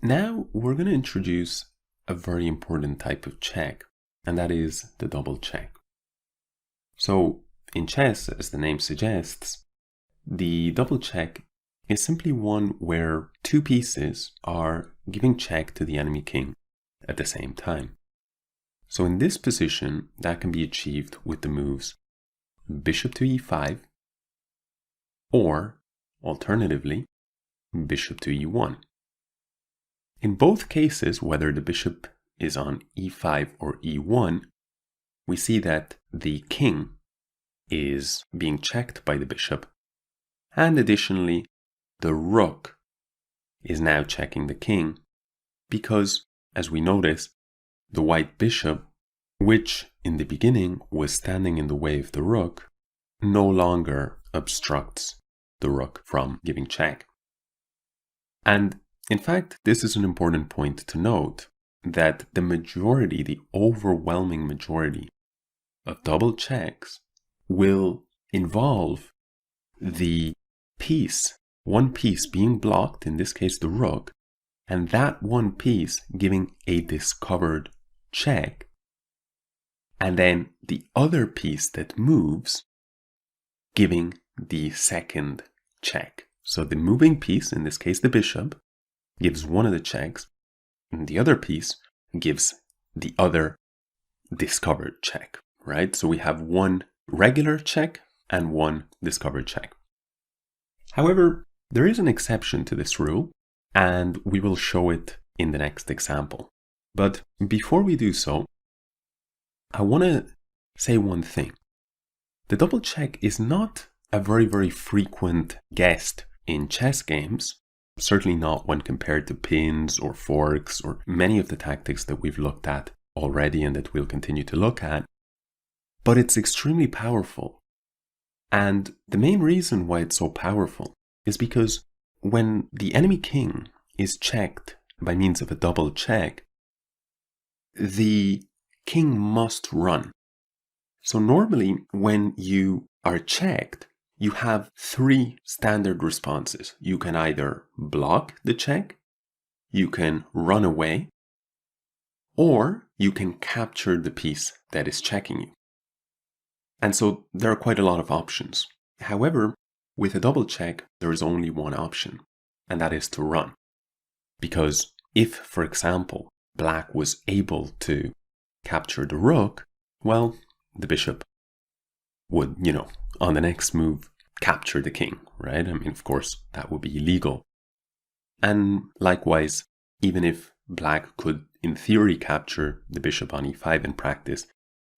Now we're going to introduce a very important type of check, and that is the double check. So in chess, as the name suggests, the double check is simply one where two pieces are giving check to the enemy king at the same time. So in this position, that can be achieved with the moves bishop to e5, or alternatively, bishop to e1. In both cases, whether the bishop is on e5 or e1, we see that the king is being checked by the bishop, and additionally, the rook is now checking the king because, as we notice, the white bishop, which in the beginning was standing in the way of the rook, no longer obstructs the rook from giving check. And in fact, this is an important point to note, that the majority, the overwhelming majority of double checks will involve the piece, one piece being blocked, in this case the rook, and that one piece giving a discovered check, and then the other piece that moves giving the second check. So the moving piece, in this case the bishop, gives one of the checks, and the other piece gives the other discovered check, right? So we have one regular check and one discovered check. However, there is an exception to this rule, and we will show it in the next example. But before we do so, I want to say one thing. The double check is not a very frequent guest in chess games, certainly not when compared to pins or forks or many of the tactics that we've looked at already and that we'll continue to look at. But it's extremely powerful. And the main reason why it's so powerful is because when the enemy king is checked by means of a double check, the king must run. So normally when you are checked, you have three standard responses. You can either block the check, you can run away, or you can capture the piece that is checking you. And so there are quite a lot of options. However, with a double check, there is only one option, and that is to run. Because if, for example, black was able to capture the rook, well, the bishop would, on the next move, capture the king, right? I mean, of course, that would be illegal. And likewise, even if black could, in theory, capture the bishop on e5 in practice,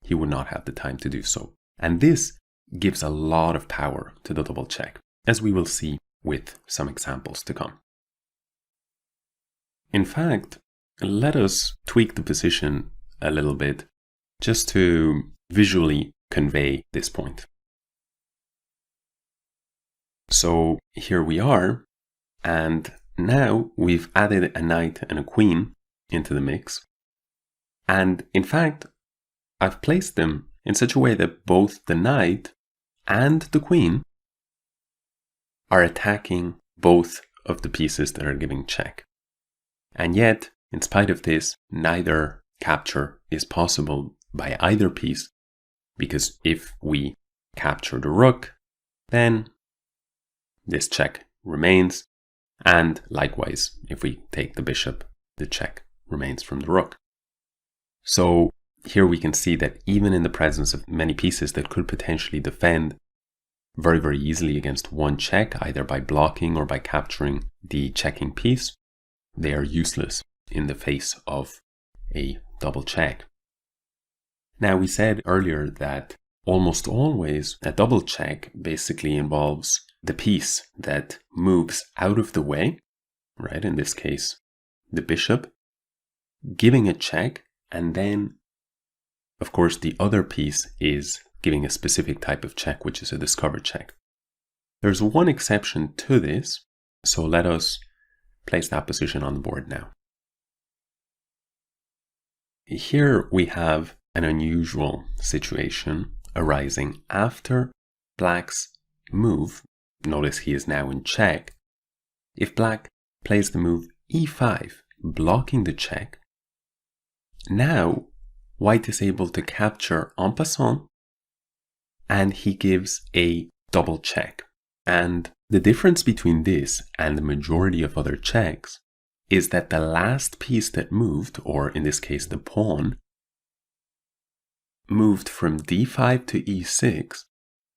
he would not have the time to do so. And this gives a lot of power to the double check, as we will see with some examples to come. In fact, let us tweak the position a little bit just to visually convey this point. So here we are, and now we've added a knight and a queen into the mix. And in fact, I've placed them in such a way that both the knight and the queen are attacking both of the pieces that are giving check. And yet, in spite of this, neither capture is possible by either piece, because if we capture the rook, then this check remains, and likewise, if we take the bishop, the check remains from the rook. So here we can see that even in the presence of many pieces that could potentially defend very easily against one check, either by blocking or by capturing the checking piece, they are useless in the face of a double check. Now, we said earlier that almost always a double check basically involves the piece that moves out of the way, right? In this case, the bishop giving a check, and then, of course, the other piece is giving a specific type of check, which is a discovered check. There's one exception to this, so let us place that position on the board now. Here we have an unusual situation arising after black's move. Notice he is now in check. If black plays the move e5, blocking the check, now white is able to capture en passant, and he gives a double check. And the difference between this and the majority of other checks is that the last piece that moved, or in this case the pawn, moved from d5 to e6,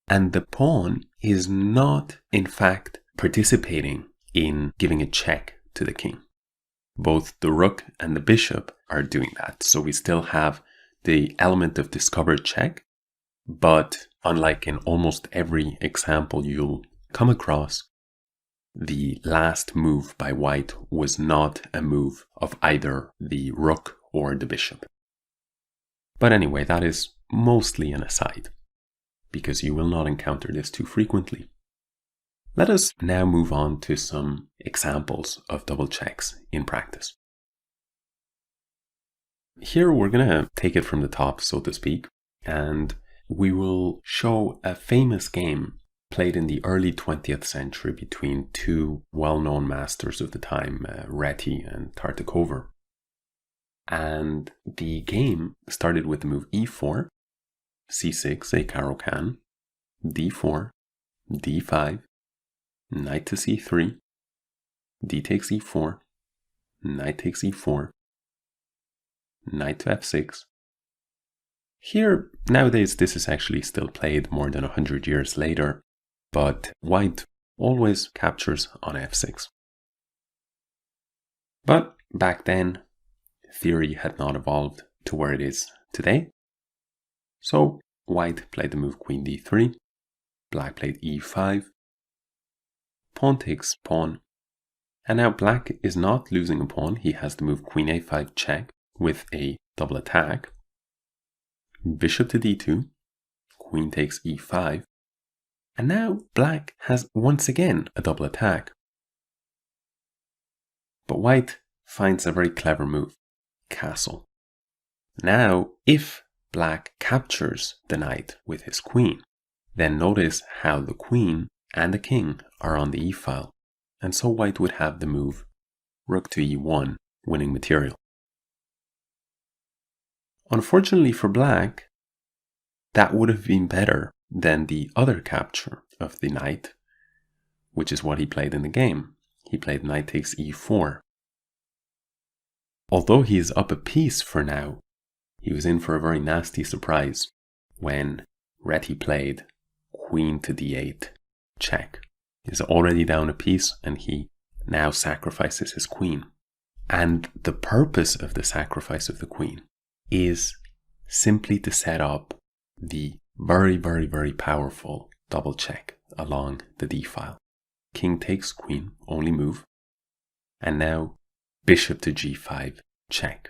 and the pawn is not, in fact, participating in giving a check to the king. Both the rook and the bishop are doing that. So we still have the element of discovered check, but unlike in almost every example you'll come across, the last move by white was not a move of either the rook or the bishop. But anyway, that is mostly an aside, because you will not encounter this too frequently. Let us now move on to some examples of double checks in practice. Here we're going to take it from the top, so to speak, and we will show a famous game played in the early 20th century between two well-known masters of the time, Reti and Tartikover. And the game started with the move e4, c6, a Caro-Kann, d4, d5, knight to c3, d takes e4, knight takes e4, knight to f6. Here, nowadays, this is actually still played more than 100 years later, but white always captures on f6. But back then, theory had not evolved to where it is today. So white played the move queen d3, black played e5, pawn takes pawn, and now black is not losing a pawn. He has the move queen a5 check with a double attack, bishop to d2, queen takes e5, and now black has once again a double attack. But white finds a very clever move, castle. Now, if black captures the knight with his queen, then notice how the queen and the king are on the e-file, and so white would have the move rook to e1, winning material. Unfortunately for black, that would have been better than the other capture of the knight, which is what he played in the game. He played knight takes e4. Although he is up a piece for now, he was in for a very nasty surprise when Reti played queen to d8 check. He's already down a piece and he now sacrifices his queen. And the purpose of the sacrifice of the queen is simply to set up the very, very, very powerful double check along the d-file. King takes queen, only move. And now bishop to g5 check.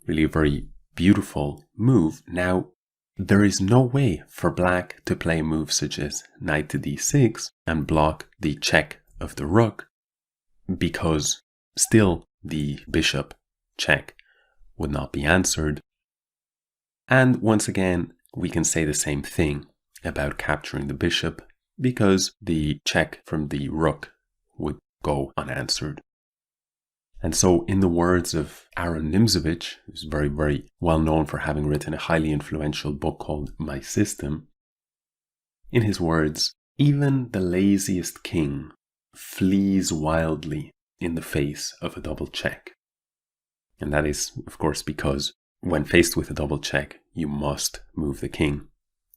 Really a very beautiful move. Now, there is no way for black to play moves such as knight to d6 and block the check of the rook, because still the bishop check would not be answered. And once again, we can say the same thing about capturing the bishop, because the check from the rook would go unanswered. And so, in the words of Aaron Nimzowitsch, who's very, very well known for having written a highly influential book called My System, in his words, even the laziest king flees wildly in the face of a double check. And that is, of course, because when faced with a double check, you must move the king.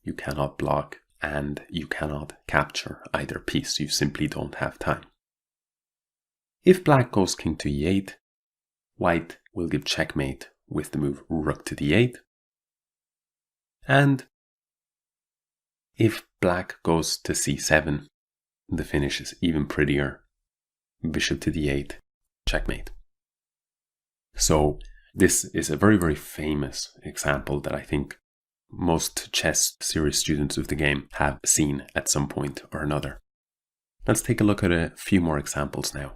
You cannot block and you cannot capture either piece. You simply don't have time. If black goes king to e8, white will give checkmate with the move rook to d8. And if black goes to c7, the finish is even prettier. Bishop to d8, checkmate. So this is a very, very famous example that I think most chess serious students of the game have seen at some point or another. Let's take a look at a few more examples now.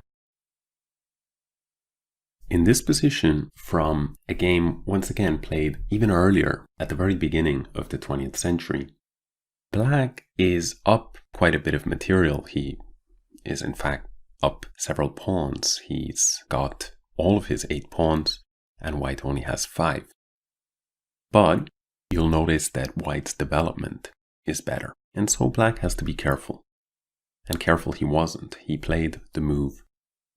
In this position from a game once again played even earlier at the very beginning of the 20th century, black is up quite a bit of material. He is in fact up several pawns. He's got all of his 8 pawns, and white only has 5. But you'll notice that white's development is better, and so black has to be careful. And careful he wasn't. He played the move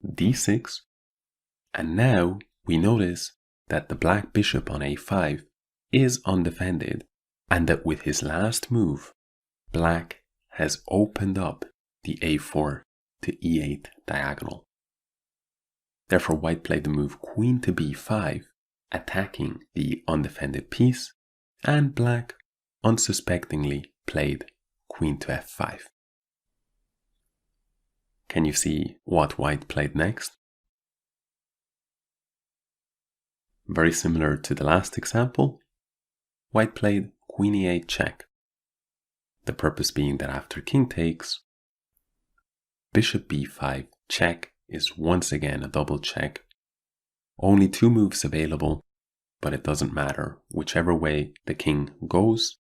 d6, and now we notice that the black bishop on a5 is undefended, and that with his last move, black has opened up the a4 to e8 diagonal. Therefore, white played the move queen to b5, attacking the undefended piece, and black unsuspectingly played queen to f5. Can you see what white played next? Very similar to the last example, white played queen e8 check. The purpose being that after king takes, bishop b5 check is once again a double check. Only 2 moves available, but it doesn't matter whichever way the king goes.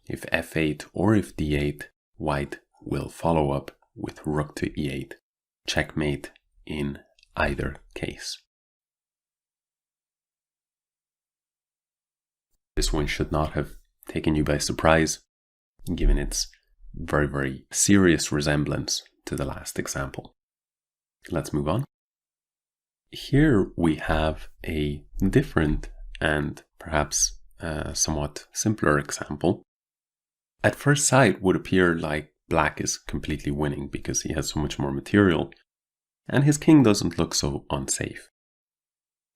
If f8 or if d8, white will follow up with rook to e8, checkmate in either case. This one should not have taken you by surprise, given its very, very serious resemblance to the last example. Let's move on. Here we have a different and perhaps somewhat simpler example. At first sight would appear like black is completely winning because he has so much more material, and his king doesn't look so unsafe.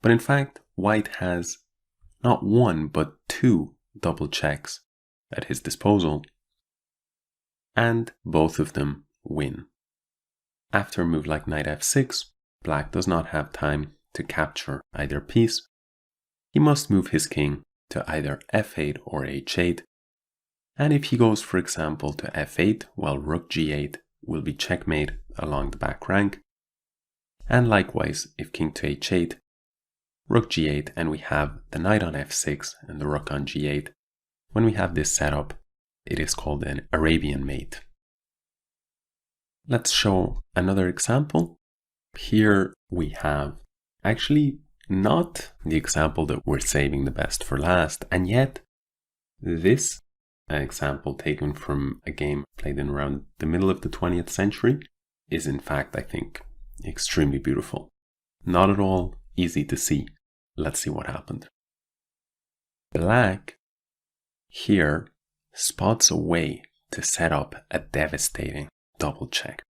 But in fact, white has not 1 but 2 double checks at his disposal, and both of them win. After a move like knight f6, black does not have time to capture either piece. He must move his king to either f8 or h8, and if he goes, for example, to f8, well, rook g8 will be checkmate along the back rank, and likewise, if king to h8, rook g8, and we have the knight on f6 and the rook on g8. When we have this setup, it is called an Arabian mate. Let's show another example. Here we have actually not the example that we're saving the best for last, and yet this example taken from a game played in around the middle of the 20th century is in fact, I think, extremely beautiful. Not at all easy to see. Let's see what happened. Black here spots a way to set up a devastating double check.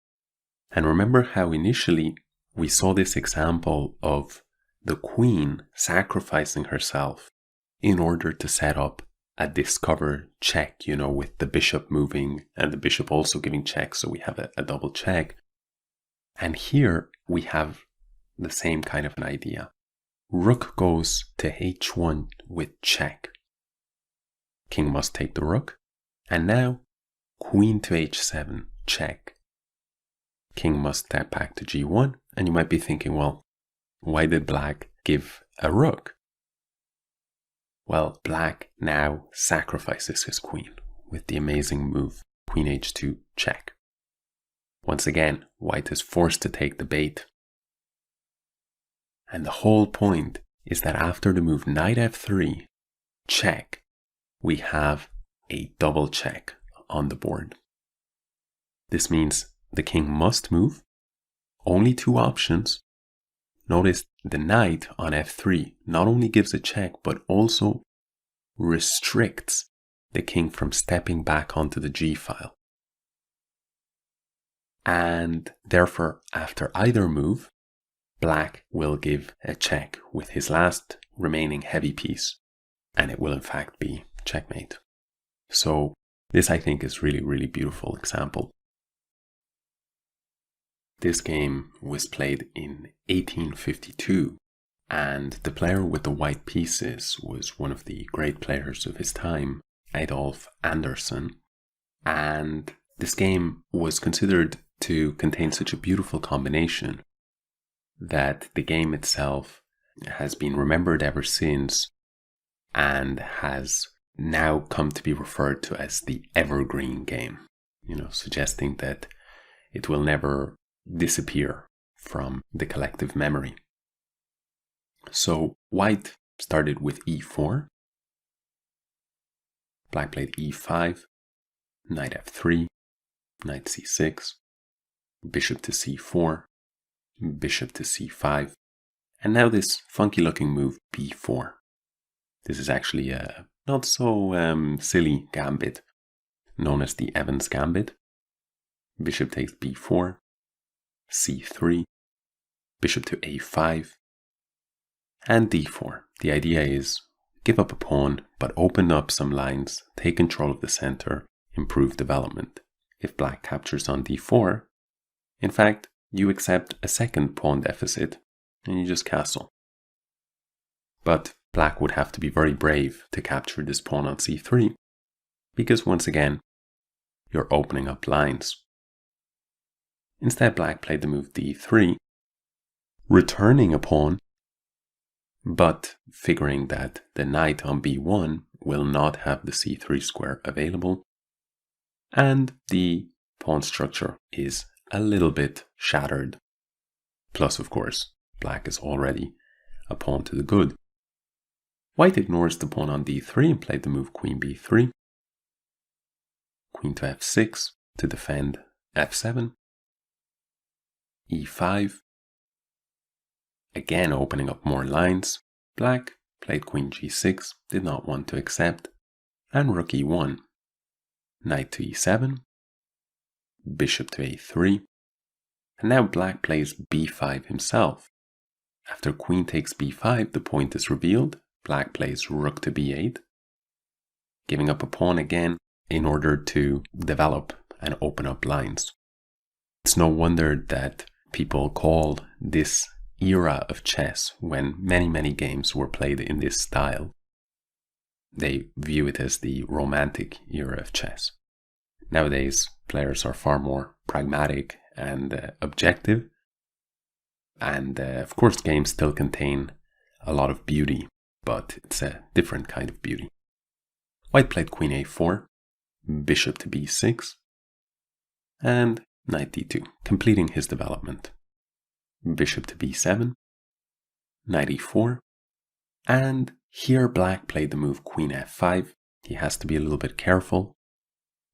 And remember how initially we saw this example of the queen sacrificing herself in order to set up a discover check, with the bishop moving and the bishop also giving checks, so we have a double check. And here we have the same kind of an idea. Rook goes to h1 with check. King must take the rook, and now queen to h7 check. King must step back to g1, and you might be thinking, well, why did black give a rook? Well, black now sacrifices his queen with the amazing move queen h2 check. Once again, white is forced to take the bait. And the whole point is that after the move knight f3 check, we have a double check on the board. This means the king must move. Only 2 options. Notice the knight on f3 not only gives a check, but also restricts the king from stepping back onto the g file. And therefore, after either move, black will give a check with his last remaining heavy piece, and it will in fact be checkmate. So this, I think, is really, really beautiful example. This game was played in 1852, and the player with the white pieces was one of the great players of his time, Adolf Anderssen. And this game was considered to contain such a beautiful combination that the game itself has been remembered ever since and has now come to be referred to as the evergreen game, suggesting that it will never disappear from the collective memory. So white started with e4. Black played e5, knight f3, knight c6, bishop to c4, bishop to c5, and now this funky looking move b4. This is actually a not so silly gambit known as the Evans Gambit. Bishop takes b4, c3, bishop to a5, and d4. The idea is give up a pawn, but open up some lines, take control of the center, improve development. If black captures on d4, in fact, you accept a second pawn deficit and you just castle. But black would have to be very brave to capture this pawn on c3, because once again, you're opening up lines. Instead, black played the move d3, returning a pawn, but figuring that the knight on b1 will not have the c3 square available, and the pawn structure is a little bit shattered. Plus, of course, black is already a pawn to the good. White ignores the pawn on d3 and played the move queen b3, queen to f6 to defend f7, e5, again opening up more lines. Black played queen g6, did not want to accept, and rook e1, knight to e7, bishop to a3, and now black plays b5 himself. After queen takes b5, the point is revealed. Black plays rook to b8, giving up a pawn again in order to develop and open up lines. It's no wonder that people call this era of chess, when many games were played in this style, they view it as the romantic era of chess. Nowadays, players are far more pragmatic and objective, and of course games still contain a lot of beauty, but it's a different kind of beauty. White played queen a4, bishop to b6, and knight d2, completing his development. Bishop to b7, knight e4, and here black played the move queen f5. He has to be a little bit careful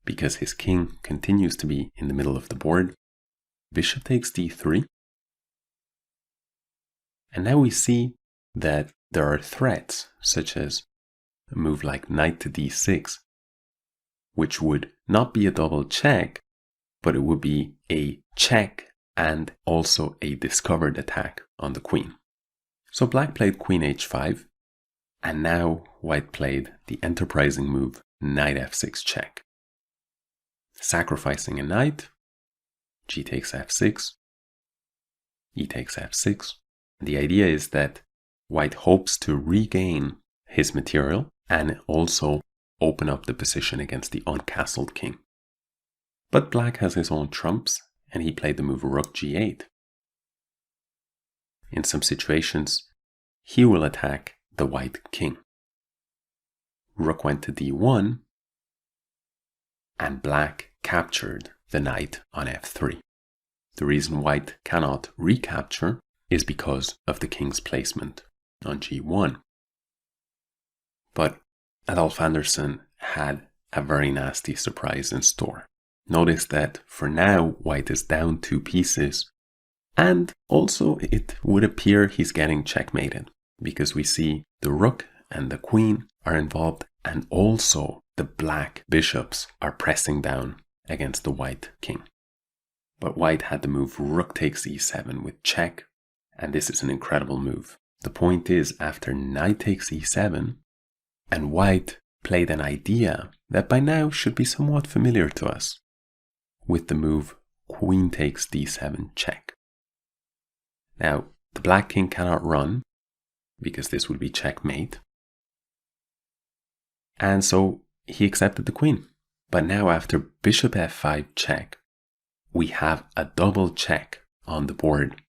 because his king continues to be in the middle of the board. Bishop takes d3, and now we see that there are threats such as a move like knight to d6, which would not be a double check, but it would be a check and also a discovered attack on the queen. So black played queen h5, and now white played the enterprising move knight f6 check. Sacrificing a knight, g takes f6, e takes f6. The idea is that white hopes to regain his material and also open up the position against the uncastled king. But black has his own trumps, and he played the move rook g8. In some situations, he will attack the white king. Rook went to d1, and black captured the knight on f3. The reason white cannot recapture is because of the king's placement on g1. But Adolf Anderssen had a very nasty surprise in store. Notice that for now, white is down 2 pieces, and also it would appear he's getting checkmated, because we see the rook and the queen are involved, and also the black bishops are pressing down against the white king. But white had the move rook takes e7 with check, and this is an incredible move. The point is, after knight takes e7, and white played an idea that by now should be somewhat familiar to us, with the move queen takes d7 check. Now, the black king cannot run, because this would be checkmate, and so he accepted the queen. But now after bishop f5 check, we have a double check on the board.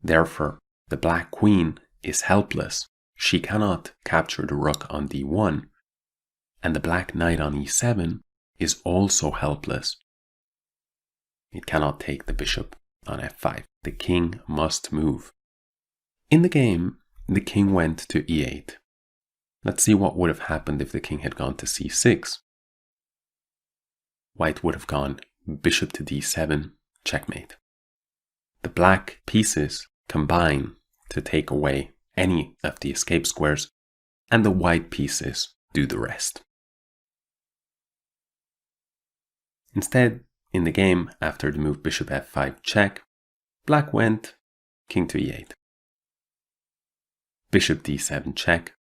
Therefore, the black queen is helpless. She cannot capture the rook on d1, and the black knight on e7 is also helpless. It cannot take the bishop on f5. The king must move. In the game, the king went to e8. Let's see what would have happened if the king had gone to c6. White would have gone bishop to d7, checkmate. The black pieces combine to take away any of the escape squares, and the white pieces do the rest. Instead, in the game, after the move bishop f5 check, black went king to e8. Bishop d7 check,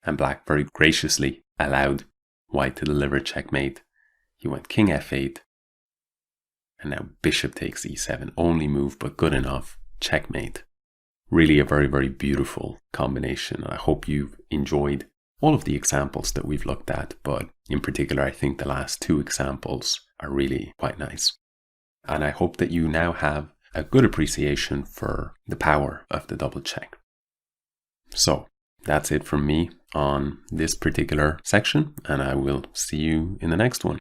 and black very graciously allowed white to deliver checkmate. He went king f8, and now bishop takes e7, only move but good enough, checkmate. Really a very, very beautiful combination. I hope you've enjoyed all of the examples that we've looked at, but in particular, I think the last two examples are really quite nice. And I hope that you now have a good appreciation for the power of the double check. So that's it from me on this particular section, and I will see you in the next one.